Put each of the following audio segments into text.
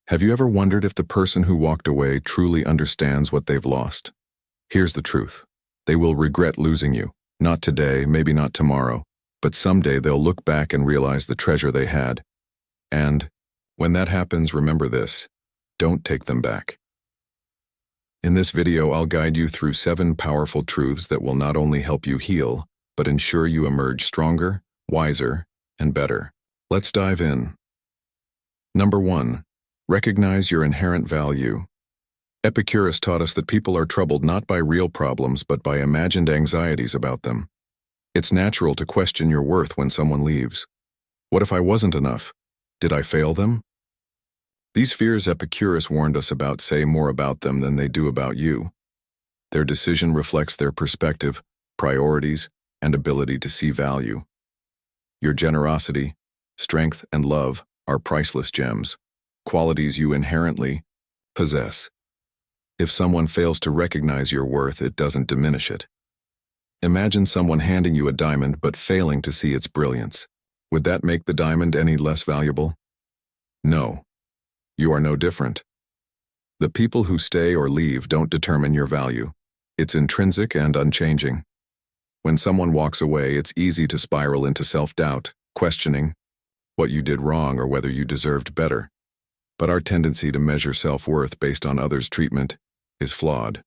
Have you ever wondered if the person who walked away truly understands what they've lost? Here's the truth. They will regret losing you. Not today, maybe not tomorrow, but someday they'll look back and realize the treasure they had. And when that happens, remember this: don't take them back. In this video, I'll guide you through 7 powerful truths that will not only help you heal, but ensure you emerge stronger, wiser, and better. Let's dive in. Number 1. Recognize your inherent value. Epictetus taught us that people are troubled not by real problems but by imagined anxieties about them. It's natural to question your worth when someone leaves. What if I wasn't enough? Did I fail them? These fears Epictetus warned us about say more about them than they do about you. Their decision reflects their perspective, priorities, and ability to see value. Your generosity, strength, and love are priceless gems, qualities you inherently possess. If someone fails to recognize your worth, it doesn't diminish it. Imagine someone handing you a diamond but failing to see its brilliance. Would that make the diamond any less valuable? No. You are no different. The people who stay or leave don't determine your value. It's intrinsic and unchanging. When someone walks away, it's easy to spiral into self-doubt, questioning what you did wrong or whether you deserved better. But our tendency to measure self-worth based on others' treatment is flawed.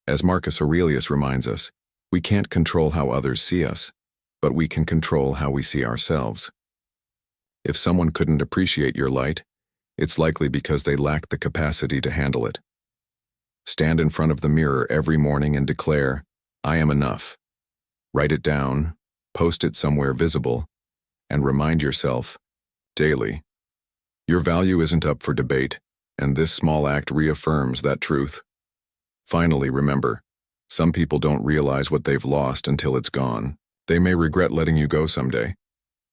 As Marcus Aurelius reminds us, we can't control how others see us, but we can control how we see ourselves. If someone couldn't appreciate your light, it's likely because they lacked the capacity to handle it. Stand in front of the mirror every morning and declare, "I am enough." Write it down, post it somewhere visible, and remind yourself daily. Your value isn't up for debate, and this small act reaffirms that truth. Finally, remember, some people don't realize what they've lost until it's gone. They may regret letting you go someday.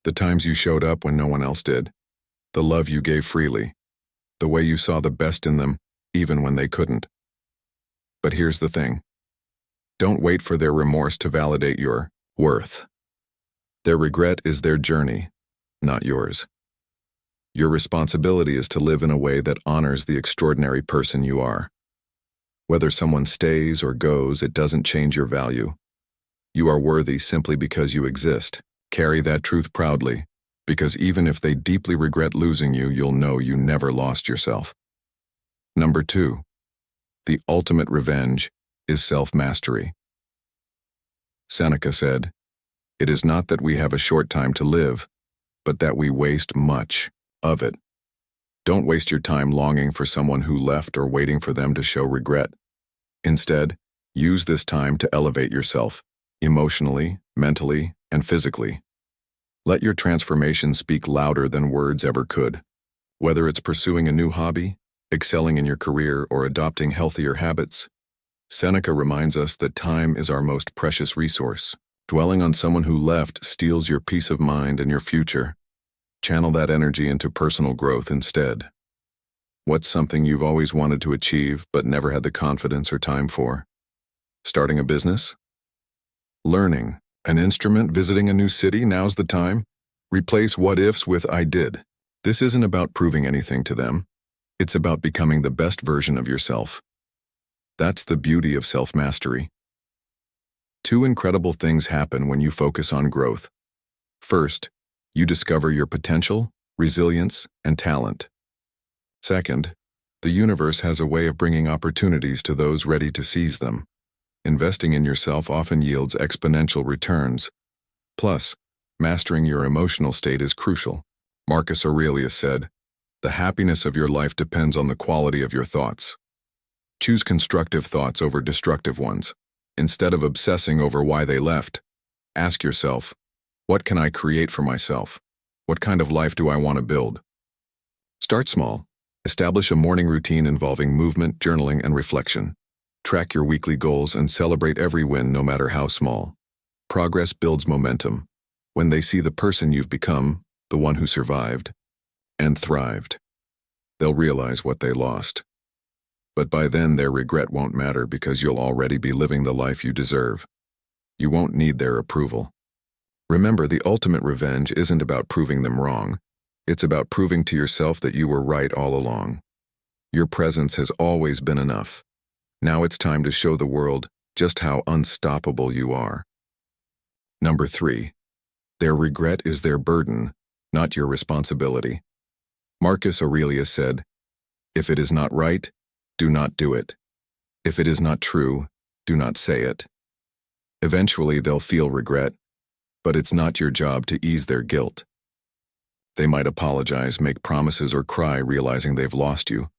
The times you showed up when no one else did. The love you gave freely. The way you saw the best in them, even when they couldn't. But here's the thing. Don't wait for their remorse to validate your worth. Their regret is their journey, not yours. Your responsibility is to live in a way that honors the extraordinary person you are. Whether someone stays or goes, it doesn't change your value. You are worthy simply because you exist. Carry that truth proudly, because even if they deeply regret losing you, you'll know you never lost yourself. Number 2. The ultimate revenge is self-mastery. Seneca said, "It is not that we have a short time to live, but that we waste much of it." Don't waste your time longing for someone who left or waiting for them to show regret. Instead, use this time to elevate yourself, emotionally, mentally, and physically. Let your transformation speak louder than words ever could. Whether it's pursuing a new hobby, excelling in your career, or adopting healthier habits, Seneca reminds us that time is our most precious resource. Dwelling on someone who left steals your peace of mind and your future. Channel that energy into personal growth instead. What's something you've always wanted to achieve but never had the confidence or time for? Starting a business? Learning an instrument? Visiting a new city? Now's the time. Replace what-ifs with "I did." This isn't about proving anything to them. It's about becoming the best version of yourself. That's the beauty of self-mastery. 2 incredible things happen when you focus on growth. First, you discover your potential, resilience, and talent. Second, the universe has a way of bringing opportunities to those ready to seize them. Investing in yourself often yields exponential returns. Plus, mastering your emotional state is crucial. Marcus Aurelius said, "The happiness of your life depends on the quality of your thoughts." Choose constructive thoughts over destructive ones. Instead of obsessing over why they left, ask yourself, what can I create for myself? What kind of life do I want to build? Start small. Establish a morning routine involving movement, journaling, and reflection. Track your weekly goals and celebrate every win, no matter how small. Progress builds momentum. When they see the person you've become, the one who survived and thrived, they'll realize what they lost. But by then, their regret won't matter because you'll already be living the life you deserve. You won't need their approval. Remember, the ultimate revenge isn't about proving them wrong. It's about proving to yourself that you were right all along. Your presence has always been enough. Now it's time to show the world just how unstoppable you are. Number 3. Their regret is their burden, not your responsibility. Marcus Aurelius said, "If it is not right, do not do it. If it is not true, do not say it." Eventually they'll feel regret, but it's not your job to ease their guilt. They might apologize, make promises, or cry realizing they've lost you.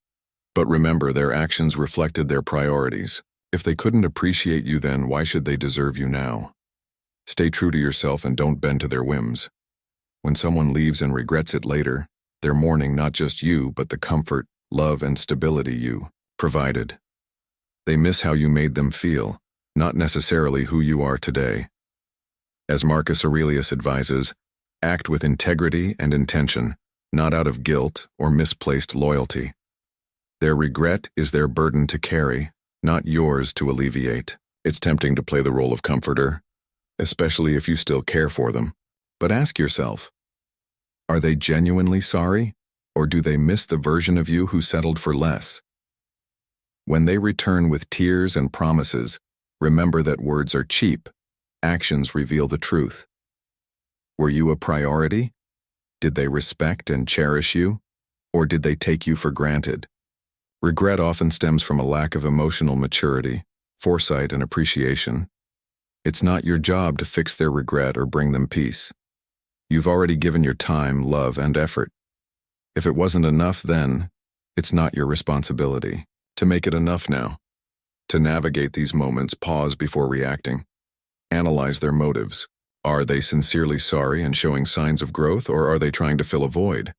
But remember, their actions reflected their priorities. If they couldn't appreciate you then, why should they deserve you now? Stay true to yourself and don't bend to their whims. When someone leaves and regrets it later, they're mourning not just you, but the comfort, love, and stability you provided. They miss how you made them feel, not necessarily who you are today. As Marcus Aurelius advises, act with integrity and intention, not out of guilt or misplaced loyalty. Their regret is their burden to carry, not yours to alleviate. It's tempting to play the role of comforter, especially if you still care for them. But ask yourself, are they genuinely sorry, or do they miss the version of you who settled for less? When they return with tears and promises, remember that words are cheap. Actions reveal the truth. Were you a priority? Did they respect and cherish you, or did they take you for granted? Regret often stems from a lack of emotional maturity, foresight, and appreciation. It's not your job to fix their regret or bring them peace. You've already given your time, love, and effort. If it wasn't enough then, it's not your responsibility to make it enough now. To navigate these moments, pause before reacting. Analyze their motives. Are they sincerely sorry and showing signs of growth, or are they trying to fill a void?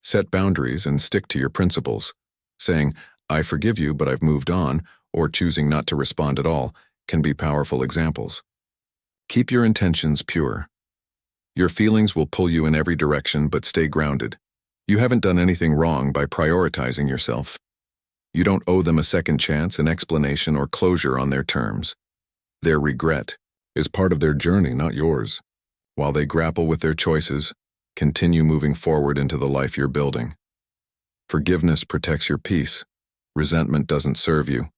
Set boundaries and stick to your principles. Saying, "I forgive you, but I've moved on," or choosing not to respond at all, can be powerful examples. Keep your intentions pure. Your feelings will pull you in every direction, but stay grounded. You haven't done anything wrong by prioritizing yourself. You don't owe them a second chance, an explanation, or closure on their terms. Their regret is part of their journey, not yours. While they grapple with their choices, continue moving forward into the life you're building. Forgiveness protects your peace. Resentment doesn't serve you.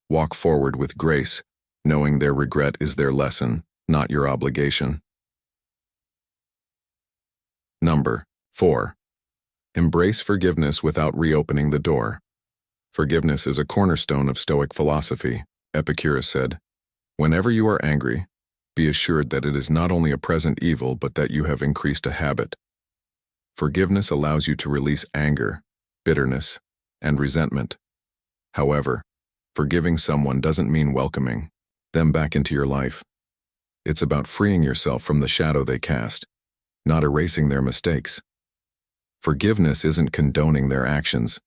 Walk forward with grace, knowing their regret is their lesson, not your obligation. Number 4. Embrace forgiveness without reopening the door. Forgiveness is a cornerstone of Stoic philosophy. Epictetus said, "Whenever you are angry, be assured that it is not only a present evil, but that you have increased a habit." Forgiveness allows you to release anger, bitterness, and resentment. However, forgiving someone doesn't mean welcoming them back into your life. It's about freeing yourself from the shadow they cast, not erasing their mistakes. Forgiveness isn't condoning their actions.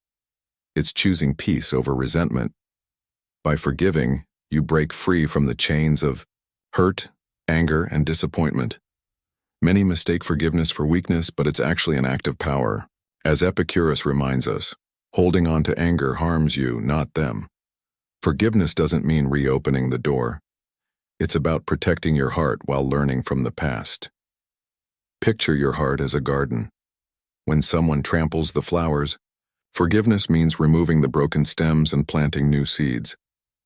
It's choosing peace over resentment. By forgiving, you break free from the chains of hurt, anger, and disappointment. Many mistake forgiveness for weakness, but it's actually an act of power. As Epictetus reminds us, holding on to anger harms you, not them. Forgiveness doesn't mean reopening the door. It's about protecting your heart while learning from the past. Picture your heart as a garden. When someone tramples the flowers, forgiveness means removing the broken stems and planting new seeds,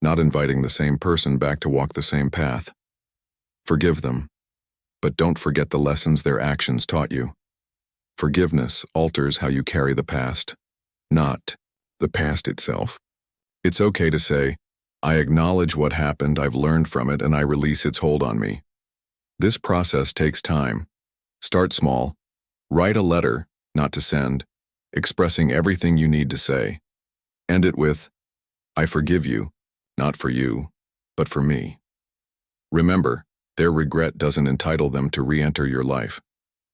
not inviting the same person back to walk the same path. Forgive them, but don't forget the lessons their actions taught you. Forgiveness alters how you carry the past, not the past itself. It's okay to say, "I acknowledge what happened, I've learned from it, and I release its hold on me." This process takes time. Start small. Write a letter, not to send, expressing everything you need to say. End it with, "I forgive you, not for you, but for me." Remember, their regret doesn't entitle them to re-enter your life.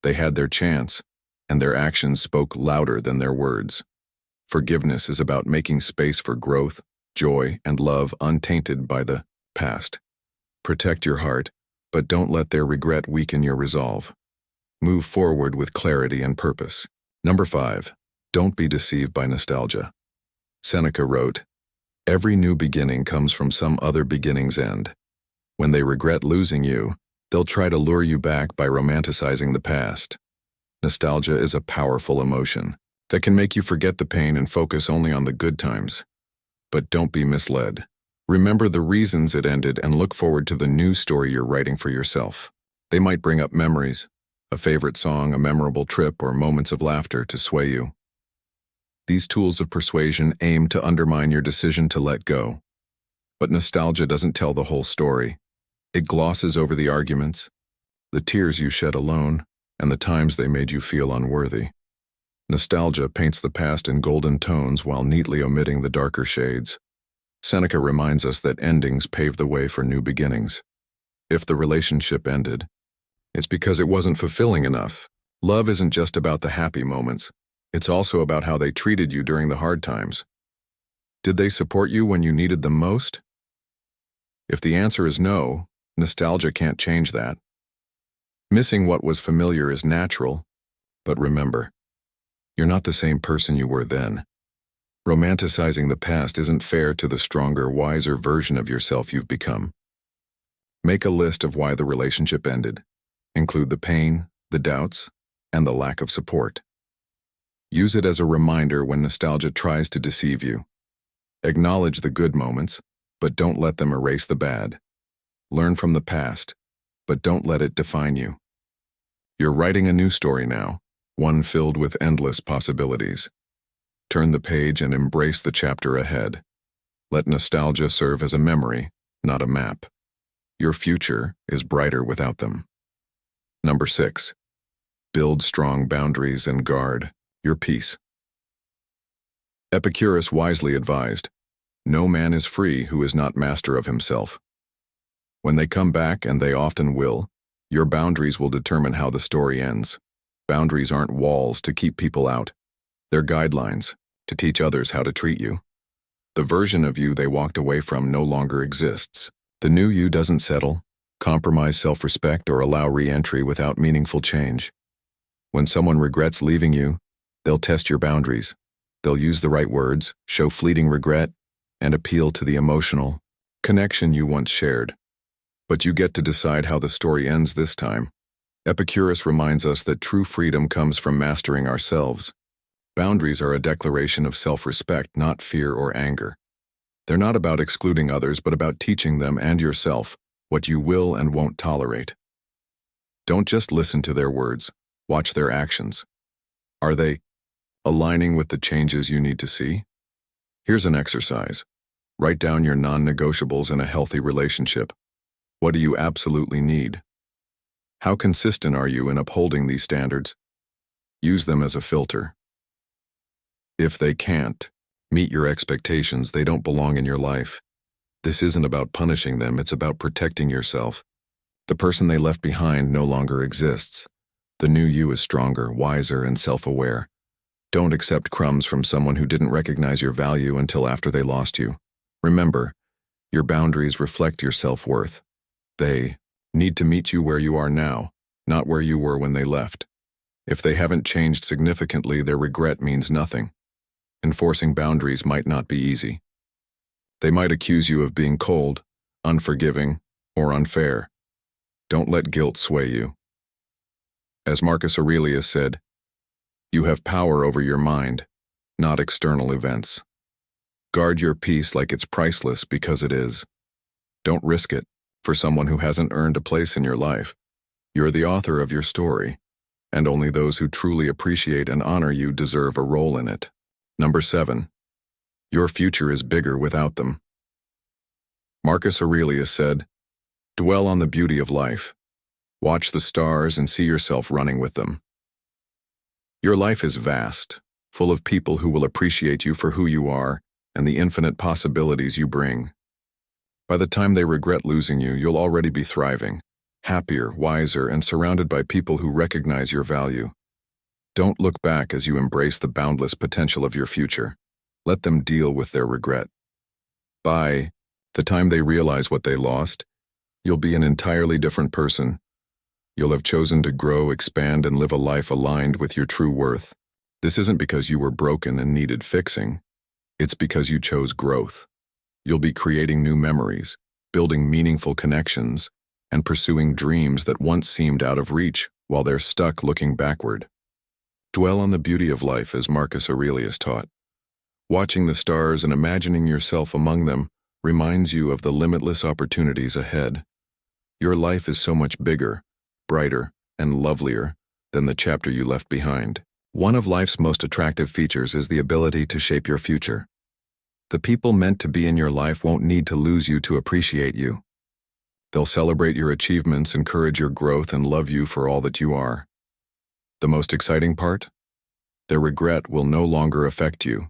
They had their chance, and their actions spoke louder than their words. Forgiveness is about making space for growth, joy, and love untainted by the past. Protect your heart, but don't let their regret weaken your resolve. Move forward with clarity and purpose. Number 5. Don't be deceived by nostalgia. Seneca wrote, "Every new beginning comes from some other beginning's end." When they regret losing you, they'll try to lure you back by romanticizing the past. Nostalgia is a powerful emotion that can make you forget the pain and focus only on the good times. But don't be misled. Remember the reasons it ended and look forward to the new story you're writing for yourself. They might bring up memories, a favorite song, a memorable trip, or moments of laughter to sway you. These tools of persuasion aim to undermine your decision to let go. But nostalgia doesn't tell the whole story. It glosses over the arguments, the tears you shed alone, and the times they made you feel unworthy. Nostalgia paints the past in golden tones while neatly omitting the darker shades. Seneca reminds us that endings pave the way for new beginnings. If the relationship ended, it's because it wasn't fulfilling enough. Love isn't just about the happy moments. It's also about how they treated you during the hard times. Did they support you when you needed them most? If the answer is no, nostalgia can't change that. Missing what was familiar is natural, but remember, you're not the same person you were then. Romanticizing the past isn't fair to the stronger, wiser version of yourself you've become. Make a list of why the relationship ended. Include the pain, the doubts, and the lack of support. Use it as a reminder when nostalgia tries to deceive you. Acknowledge the good moments, but don't let them erase the bad. Learn from the past, but don't let it define you. You're writing a new story now, one filled with endless possibilities. Turn the page and embrace the chapter ahead. Let nostalgia serve as a memory, not a map. Your future is brighter without them. Number 6. Build strong boundaries and guard your peace. Epictetus wisely advised, "No man is free who is not master of himself." When they come back, and they often will, your boundaries will determine how the story ends. Boundaries aren't walls to keep people out. They're guidelines to teach others how to treat you. The version of you they walked away from no longer exists. The new you doesn't settle, compromise self-respect, or allow re-entry without meaningful change. When someone regrets leaving you, they'll test your boundaries. They'll use the right words, show fleeting regret, and appeal to the emotional connection you once shared. But you get to decide how the story ends this time. Epictetus reminds us that true freedom comes from mastering ourselves. Boundaries are a declaration of self-respect, not fear or anger. They're not about excluding others, but about teaching them and yourself what you will and won't tolerate. Don't just listen to their words, watch their actions. Are they aligning with the changes you need to see? Here's an exercise. Write down your non-negotiables in a healthy relationship. What do you absolutely need? How consistent are you in upholding these standards? Use them as a filter. If they can't meet your expectations, they don't belong in your life. This isn't about punishing them, it's about protecting yourself. The person they left behind no longer exists. The new you is stronger, wiser, and self-aware. Don't accept crumbs from someone who didn't recognize your value until after they lost you. Remember, your boundaries reflect your self-worth. They need to meet you where you are now, not where you were when they left. If they haven't changed significantly, their regret means nothing. Enforcing boundaries might not be easy. They might accuse you of being cold, unforgiving, or unfair. Don't let guilt sway you. As Marcus Aurelius said, "You have power over your mind, not external events." Guard your peace like it's priceless, because it is. Don't risk it for someone who hasn't earned a place in your life. You're the author of your story, and only those who truly appreciate and honor you deserve a role in it. Number 7. Your future is bigger without them. Marcus Aurelius said, "Dwell on the beauty of life. Watch the stars and see yourself running with them." Your life is vast, full of people who will appreciate you for who you are and the infinite possibilities you bring. By the time they regret losing you, you'll already be thriving, happier, wiser, and surrounded by people who recognize your value. Don't look back as you embrace the boundless potential of your future. Let them deal with their regret. By the time they realize what they lost, you'll be an entirely different person. You'll have chosen to grow, expand, and live a life aligned with your true worth. This isn't because you were broken and needed fixing. It's because you chose growth. You'll be creating new memories, building meaningful connections, and pursuing dreams that once seemed out of reach while they're stuck looking backward. Dwell on the beauty of life as Marcus Aurelius taught. Watching the stars and imagining yourself among them reminds you of the limitless opportunities ahead. Your life is so much bigger, brighter, and lovelier than the chapter you left behind. One of life's most attractive features is the ability to shape your future. The people meant to be in your life won't need to lose you to appreciate you. They'll celebrate your achievements, encourage your growth, and love you for all that you are. The most exciting part? Their regret will no longer affect you.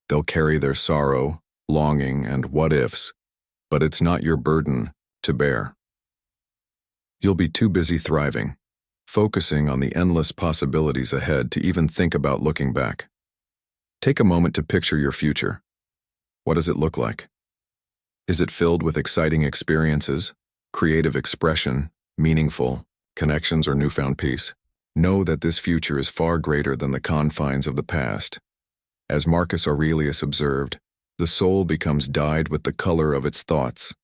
They'll carry their sorrow, longing, and what-ifs, but it's not your burden to bear. You'll be too busy thriving, focusing on the endless possibilities ahead to even think about looking back. Take a moment to picture your future. What does it look like? Is it filled with exciting experiences, creative expression, meaningful connections, or newfound peace? Know that this future is far greater than the confines of the past. As Marcus Aurelius observed, the soul becomes dyed with the color of its thoughts.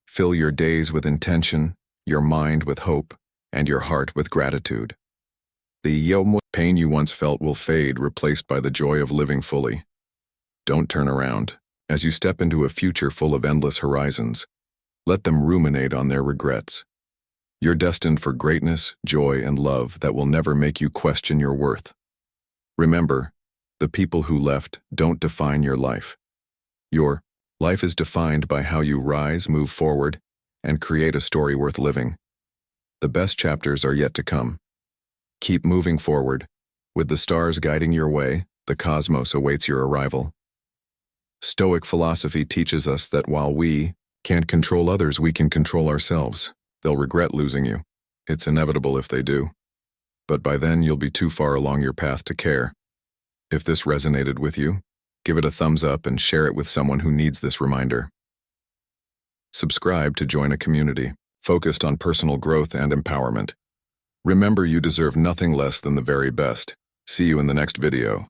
Fill your days with intention, your mind with hope, and your heart with gratitude. The pain you once felt will fade, replaced by the joy of living fully. Don't turn around. As you step into a future full of endless horizons, let them ruminate on their regrets. You're destined for greatness, joy, and love that will never make you question your worth. Remember, the people who left don't define your life. Your life is defined by how you rise, move forward, and create a story worth living. The best chapters are yet to come. Keep moving forward. With the stars guiding your way, the cosmos awaits your arrival. Stoic philosophy teaches us that while we can't control others, we can control ourselves. They'll regret losing you. It's inevitable if they do. But by then, you'll be too far along your path to care. If this resonated with you, give it a thumbs up and share it with someone who needs this reminder. Subscribe to join a community focused on personal growth and empowerment. Remember, you deserve nothing less than the very best. See you in the next video.